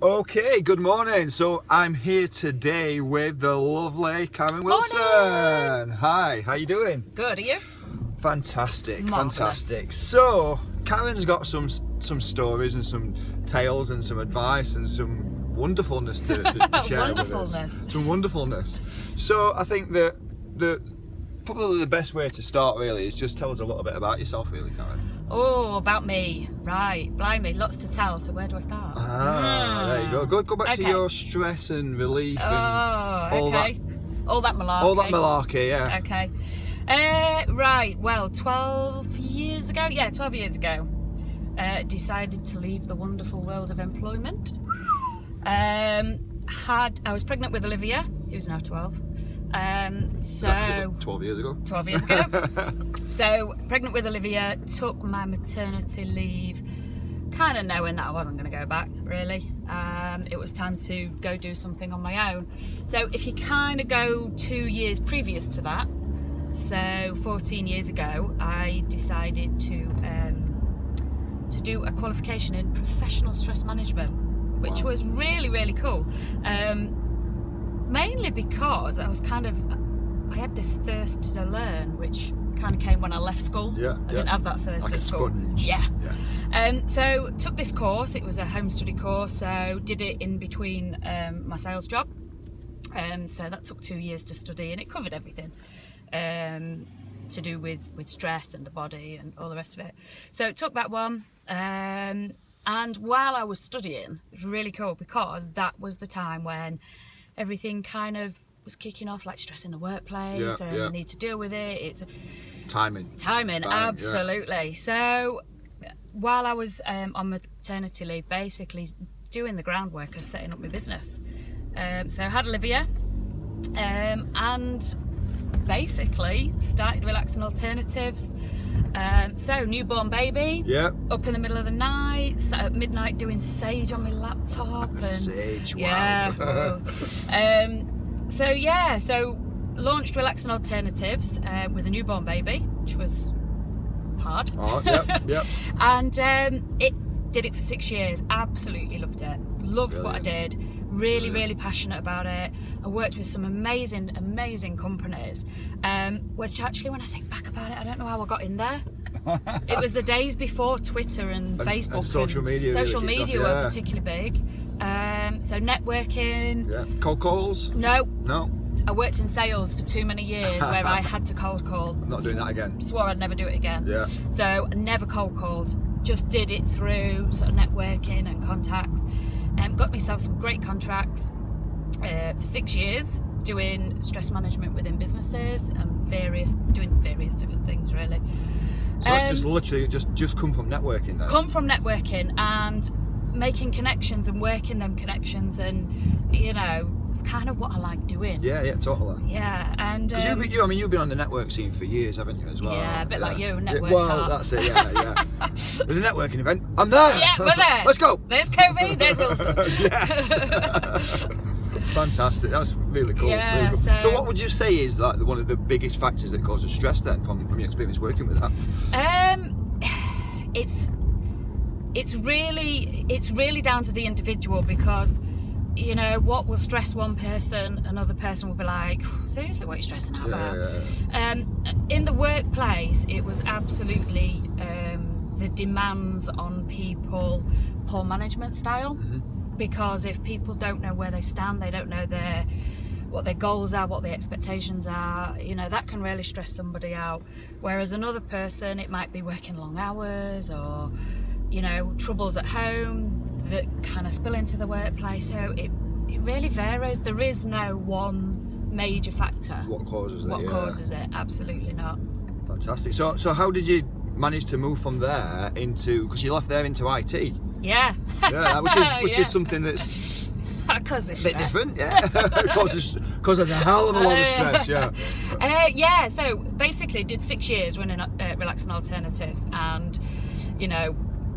Okay, good morning. So I'm here today with the lovely Karen Wilson. Morning. Hi, how you doing? Good, are you? Fantastic, Marvellous. fantastic. So Karen's got some stories and some tales and some advice and some wonderfulness to share with us. Some wonderfulness. So I think that probably the best way to start really is just tell us a little bit about yourself, really, Karen. Oh, about me. Right, blimey, lots to tell. So where do I start? There you go. Go back to your stress and relief and all that. All that malarkey. All that malarkey, yeah. Okay. Right, well, 12 years ago, decided to leave the wonderful world of employment. I was pregnant with Olivia, who's now 12. 12 years ago. 12 years ago. So, pregnant with Olivia, took my maternity leave, kind of knowing that I wasn't going to go back, really. It was time to go do something on my own. So, if you kind of go 2 years previous to that, so 14 years ago, I decided to do a qualification in professional stress management, which was really, really cool. Mainly because I had this thirst to learn, which kind of came when I left school. I didn't have that thirst at school. Sponge. So took this course. It was a home study course, so did it in between my sales job. So that took 2 years to study, and it covered everything to do with stress and the body and all the rest of it. So took that one. And while I was studying, it was really cool because that was the time when everything kind of was kicking off, like stress in the workplace and you need to deal with it. It's timing, absolutely. So while I was on maternity leave, basically doing the groundwork of setting up my business. So I had Olivia and basically started Relaxing Alternatives. So newborn baby, up in the middle of the night, sat at midnight doing sage on my laptop. And, sage, wow. So launched Relaxing Alternatives with a newborn baby, which was hard. And it did it for 6 years. Absolutely loved it. Loved what I did. Really passionate about it. I worked with some amazing companies, which actually, when I think back about it, I don't know how I got in there. It was the days before Twitter and Facebook and social media. Social media were particularly big. So networking. Yeah. Cold calls? No. I worked in sales for too many years where I had to cold call. I'm not doing that again. Swore I'd never do it again. Yeah. So I never cold called. Just did it through sort of networking and contacts. Got myself some great contracts for 6 years doing stress management within businesses and doing various different things, really. So it's just literally just come from networking then? Come from networking and making connections and working them connections, and it's kind of what I like doing. Yeah, totally. Yeah, and because you've been on the network scene for years, haven't you, as well? Yeah, a bit like you, network. Well, that's it. Yeah. There's a networking event. I'm there. Yeah, we're there. Let's go. There's Covey. There's Wilson. Yes. Fantastic. That's really cool. Yeah. Really cool. So what would you say is like one of the biggest factors that causes stress then, from your experience working with that? It's really down to the individual, because what will stress one person, another person will be like, seriously, what are you stressing out about? In the workplace, it was absolutely the demands on people, poor management style. Because if people don't know where they stand, they don't know what their goals are, what their expectations are, that can really stress somebody out. Whereas another person, it might be working long hours or troubles at home that kind of spill into the workplace. So it really varies. There is no one major factor. What causes it? Causes it? Absolutely not. Fantastic. So how did you manage to move from there because you left there into IT? Yeah, which is something that's causes a bit different. Causes a hell of a lot of stress. So basically did 6 years running Relaxing Alternatives, and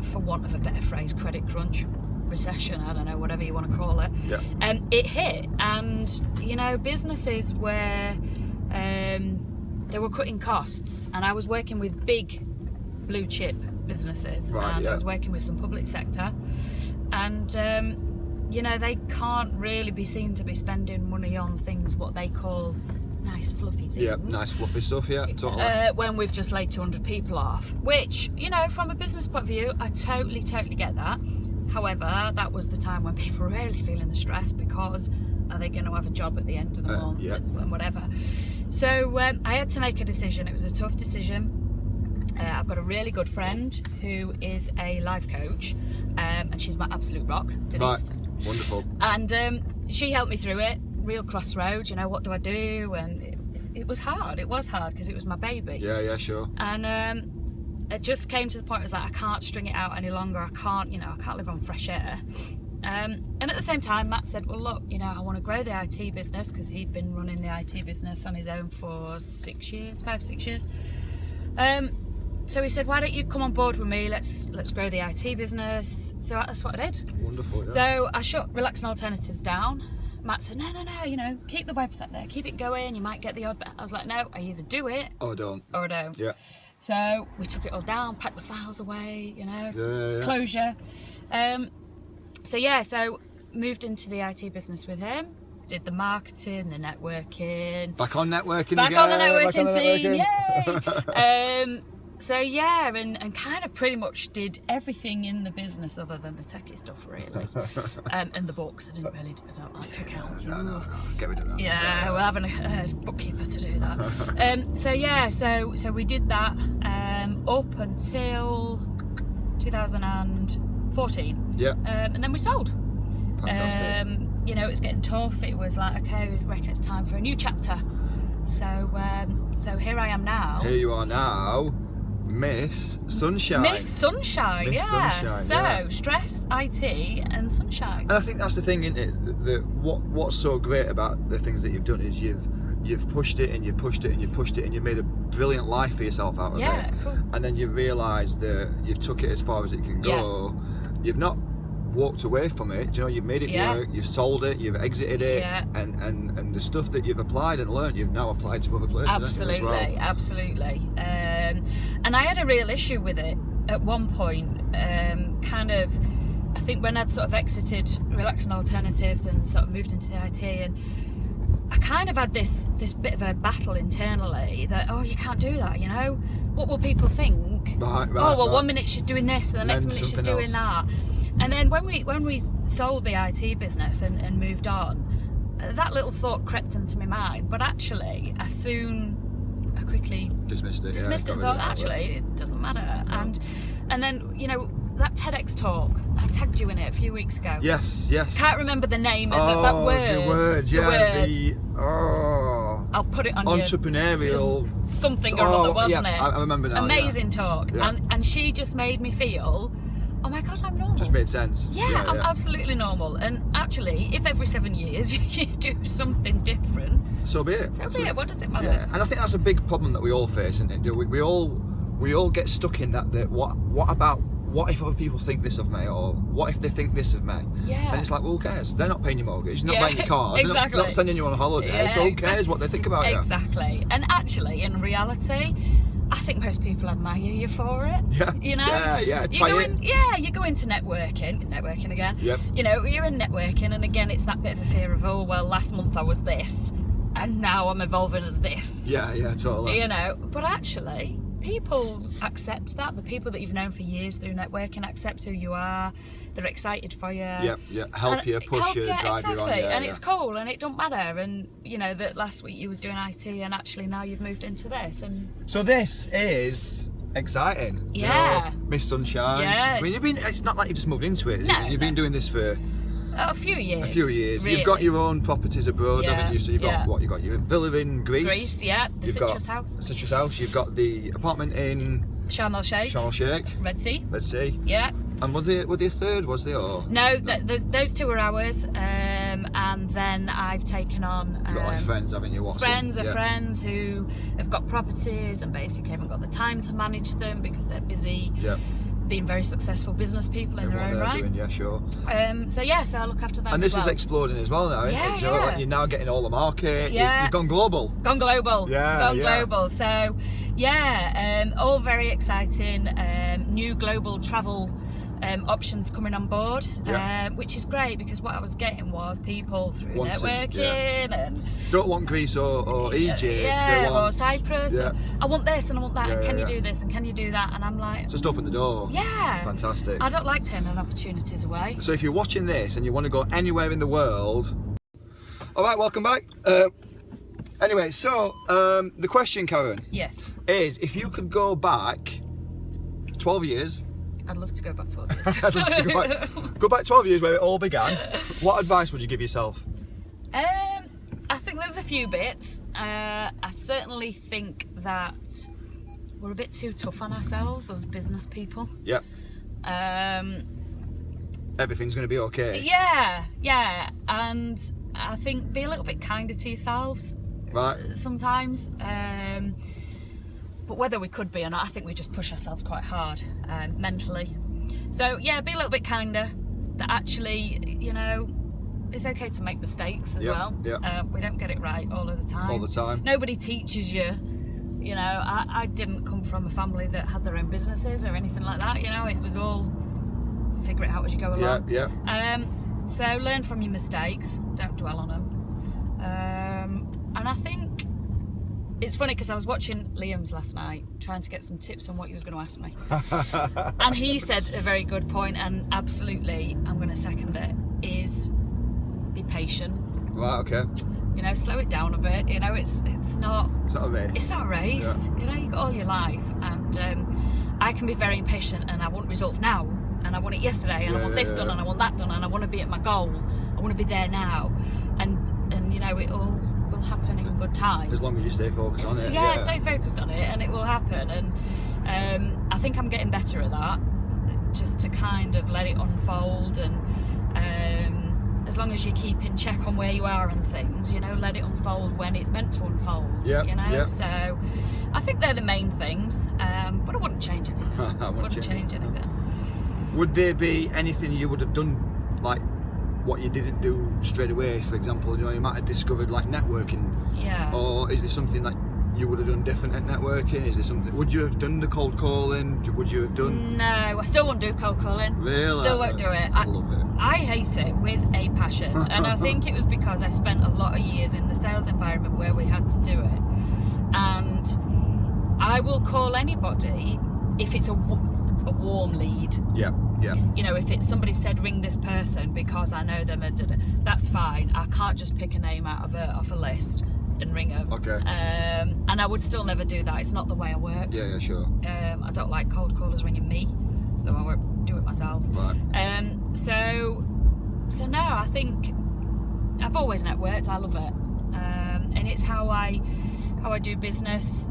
for want of a better phrase, credit crunch, recession, I don't know, whatever you want to call it. It hit, and businesses where they were cutting costs, and I was working with big blue chip businesses, and I was working with some public sector, and you know, they can't really be seen to be spending money on things what they call nice fluffy things. Yeah, nice fluffy stuff, yeah, totally. When we've just laid 200 people off, which, you know, from a business point of view, I totally get that. However, that was the time when people were really feeling the stress, because are they going to have a job at the end of the month and whatever. So I had to make a decision. It was a tough decision. I've got a really good friend who is a life coach, and she's my absolute rock, Denise. Right. Wonderful. And she helped me through it. Real crossroads, you know, what do I do? And it was hard. It was hard because it was my baby. Yeah, sure. And it just came to the point, it was like, I can't string it out any longer. I can't live on fresh air. And at the same time, Matt said, well, look, you know, I want to grow the IT business, because he'd been running the IT business on his own for 5, 6 years. So he said, why don't you come on board with me? Let's grow the IT business. So that's what I did. Wonderful. Yeah. So I shut Relaxing Alternatives down. Matt said, no, you know, keep the website there, keep it going, you might get the odd bit. I was like, no, I either do it or don't. Yeah. So we took it all down, packed the files away, you know, yeah. Closure. So moved into the IT business with him, did the marketing, the networking. Back on networking Back again. on the networking scene, yay! So yeah, and kind of pretty much did everything in the business other than the techie stuff, really. And the books, I don't like accounts. No, get rid of that. Yeah, we're having a bookkeeper to do that. So we did that up until 2014. Yeah. And then we sold. Fantastic. You know, it's getting tough. It was like, okay, we reckon it's time for a new chapter. So here I am now. Here you are now. Miss Sunshine. Miss Sunshine, Miss Sunshine, So, stress, IT, and sunshine. And I think that's the thing, isn't it? That what's so great about the things that you've done is you've pushed it and you've pushed it and you've pushed it and you've made a brilliant life for yourself out of it. Yeah, cool. And then you realise that you've took it as far as it can go. You've not walked away from it, you know, you've made it work, you've sold it, you've exited it, and the stuff that you've applied and learned, you've now applied to other places. Absolutely. And I had a real issue with it at one point, I think when I'd sort of exited Relaxing Alternatives and sort of moved into the IT, and I kind of had this bit of a battle internally that, oh, you can't do that, you know, what will people think? Right. 1 minute she's doing this and the next minute she's doing that. And then when we sold the IT business and moved on, that little thought crept into my mind. But actually, I quickly dismissed it and thought, actually, it doesn't matter. No. And then, you know, that TEDx talk, I tagged you in it a few weeks ago. Yes. Can't remember the name of that word. The word. I'll put it on entrepreneurial something or other, wasn't it? I remember now. Amazing talk. Yeah. And she just made me feel, oh my God, I'm normal. Just made sense. Yeah, I'm absolutely normal. And actually, if every 7 years you do something different, so be it. What does it matter? Yeah. And I think that's a big problem that we all face, isn't it? We all get stuck in that what if other people think this of me, or what if they think this of me? Yeah. And it's like, well, who cares? They're not paying your mortgage, they're not buying your cars, exactly. they're not sending you on a holiday, so who cares what they think about you? Exactly. And actually, in reality, I think most people admire you for it. Yeah. You know? Yeah. Try it. You go into networking again. Yep. You know, you're in networking, and again, it's that bit of a fear of, oh, well, last month I was this, and now I'm evolving as this. Yeah, totally. You know, but actually, people accept that. The people that you've known for years through networking accept who you are. They're excited for you. Yeah. Help you, push you, drive exactly. you on. And it's cool, and it don't matter. And you know that last week you was doing IT, and actually now you've moved into this. And so this is exciting. Yeah. You know, Miss Sunshine. Yeah. I mean, it's not like you just moved into it. No, you've been doing this for a few years. Really. You've got your own proproperties abroad, haven't you? So you've got what? You've got your villa in Greece. The Citrus House. You've got the apartment in Sharm el Sheikh. Red Sea. Yeah. And were there a third? Was there? Or? No, those two are ours. And then I've taken on. You've got like friends, haven't you? Friends who have got properties and basically haven't got the time to manage them because they're busy. Yeah. Being very successful business people in their own right. Doing, yeah, sure. So I look after them. And this is exploding as well now, isn't it? You know, like you're now getting all the market. Yeah. You've gone global. Global. So, all very exciting. New global travel options coming on board, which is great because what I was getting was people through networking and don't want Greece or Egypt, or Cyprus. I want this and I want that. And can you do this and can you do that? And I'm like, just open the door. Yeah, fantastic. I don't like turning opportunities away. So if you're watching this and you want to go anywhere in the world, all right, welcome back. Anyway, so the question, Karen, is if you could go back 12 years. I'd love to go back 12 years. I'd love to go back 12 years where it all began. What advice would you give yourself? I think there's a few bits. I certainly think that we're a bit too tough on ourselves as business people. Yep. Everything's going to be okay. Yeah. And I think be a little bit kinder to yourselves. Right. Sometimes. But whether we could be or not, I think we just push ourselves quite hard mentally. So yeah, be a little bit kinder. That actually, you know, it's okay to make mistakes as well. Yeah. We don't get it right all of the time. All the time. Nobody teaches you. You know, I didn't come from a family that had their own businesses or anything like that. You know, it was all figure it out as you go along. Yeah. So learn from your mistakes. Don't dwell on them. And I think it's funny because I was watching Liam's last night, trying to get some tips on what he was going to ask me. And he said a very good point, and absolutely, I'm going to second it, is be patient. Right, okay. You know, slow it down a bit. You know, it's not a race. It's not a race. Yeah. You know, you've got all your life. And I can be very impatient and I want results now. And I want it yesterday. And I want this done and I want that done. And I want to be at my goal. I want to be there now. And you know, it all will happen in good time. As long as you stay focused on it. Yeah, stay focused on it and it will happen. And I think I'm getting better at that. Just to kind of let it unfold and as long as you keep in check on where you are and things, you know, let it unfold when it's meant to unfold, you know. So I think they're the main things, but I wouldn't change anything. I wouldn't change anything. Would there be anything you would have done, like what you didn't do straight away? For example, you know, you might have discovered like networking. Yeah. Or is there something like you would have done different at networking? Is there something? Would you have done the cold calling? Would you have done? No, I still won't do cold calling. Really? Still won't do it. I love it. I hate it with a passion, and I think it was because I spent a lot of years in the sales environment where we had to do it. And I will call anybody if it's a warm lead. Yeah. You know, if it's somebody said ring this person because I know them, that's fine. I can't just pick a name out off a list and ring them. Okay. And I would still never do that. It's not the way I work. Yeah, sure. I don't like cold callers ringing me, so I won't do it myself. Right. So no, I think I've always networked. I love it, and it's how I do business.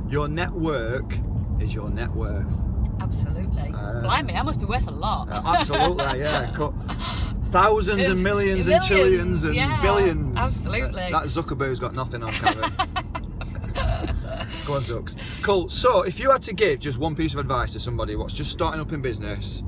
Your network is your net worth. Absolutely. Blimey, I must be worth a lot. Absolutely, yeah. Thousands and millions and trillions and billions. Absolutely. That Zuckerberg's got nothing on Karen. Go on, Zucks. Cool. So, if you had to give just one piece of advice to somebody what's just starting up in business,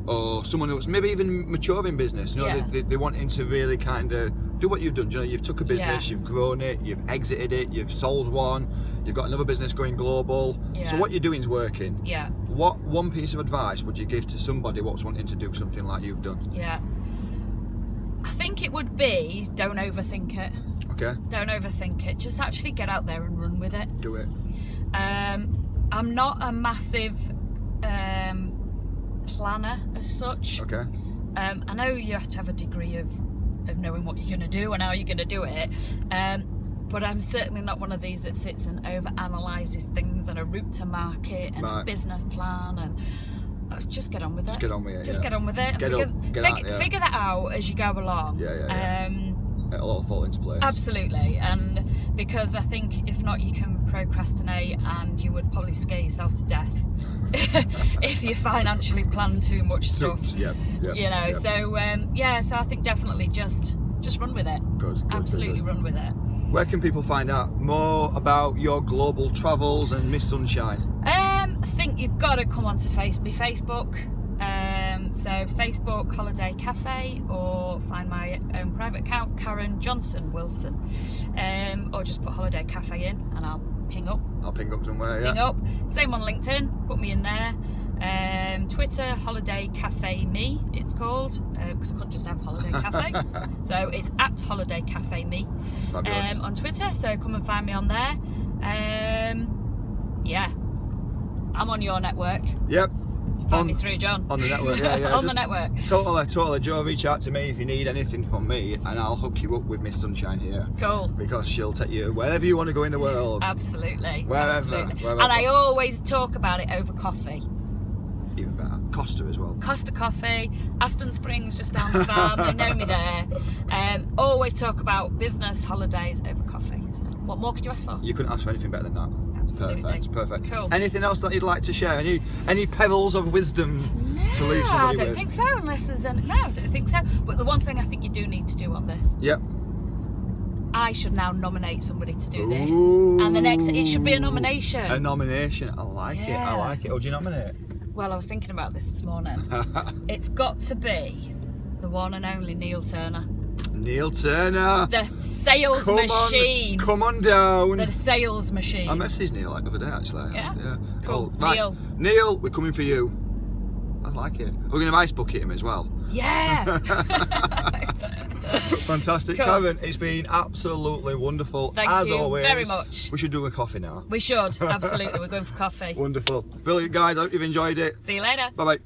or someone who's maybe even mature in business, you know, they wanting to really kind of do what you've done. You know, you've took a business, you've grown it, you've exited it, you've sold one, you've got another business going global. So what you're doing is working. Yeah. What one piece of advice would you give to somebody what's wanting to do something like you've done? Yeah. I think it would be don't overthink it. Okay. Don't overthink it. Just actually get out there and run with it. Do it. I'm not a massive planner as such. Okay. I know you have to have a degree of knowing what you're going to do and how you're going to do it. But I'm certainly not one of these that sits and overanalyzes things and a route to market and a business plan and just get on with it. Just get on with it. Just get on with it. Figure that out as you go along. It'll all fall into place. Absolutely, and because I think if not, you can procrastinate and you would probably scare yourself to death if you financially plan too much stuff. You know, so I think definitely just run with it. Good. Absolutely run with it. Where can people find out more about your global travels and Miss Sunshine? I think you've got to come onto Facebook. So Facebook Holiday Cafe, or find my own private account, Karen Johnson Wilson, or just put Holiday Cafe in and I'll ping up. I'll ping up somewhere, yeah. Ping up. Same on LinkedIn, put me in there. Twitter, Holiday Cafe Me, it's called, because I couldn't just have Holiday Cafe. So it's at Holiday Cafe Me on Twitter, so come and find me on there. Yeah, I'm on your network. Yep. Find me through John. On the network, yeah. On the network. Totally. Joe, reach out to me if you need anything from me, and I'll hook you up with Miss Sunshine here. Cool. Because she'll take you wherever you want to go in the world. Absolutely. Wherever. And I always talk about it over coffee. Even better. Costa as well. Costa Coffee, Aston Springs, just down the farm. They know me there. Always talk about business, holidays over coffee. So what more could you ask for? You couldn't ask for anything better than that. Absolutely. Perfect. Cool. Anything else that you'd like to share? Any pebbles of wisdom to leave somebody with? I don't think so, unless there's no, I don't think so. But the one thing I think you do need to do on this. Yep. I should now nominate somebody to do this. Ooh. And the next, it should be a nomination. A nomination. I like it. Who do you nominate? Well, I was thinking about this morning. It's got to be the one and only Neil Turner. Neil Turner. The sales machine. Come on down. The sales machine. I messaged Neil like the other day, actually. Yeah? Cool. Oh, right. Neil, we're coming for you. I like it. We're going to ice bucket him as well. Yeah. Fantastic. Cool. Karen, it's been absolutely wonderful. Thank as you always. very much. We should do a coffee now. We should, absolutely. We're going for coffee. Wonderful. Brilliant, guys. I hope you've enjoyed it. See you later. Bye-bye.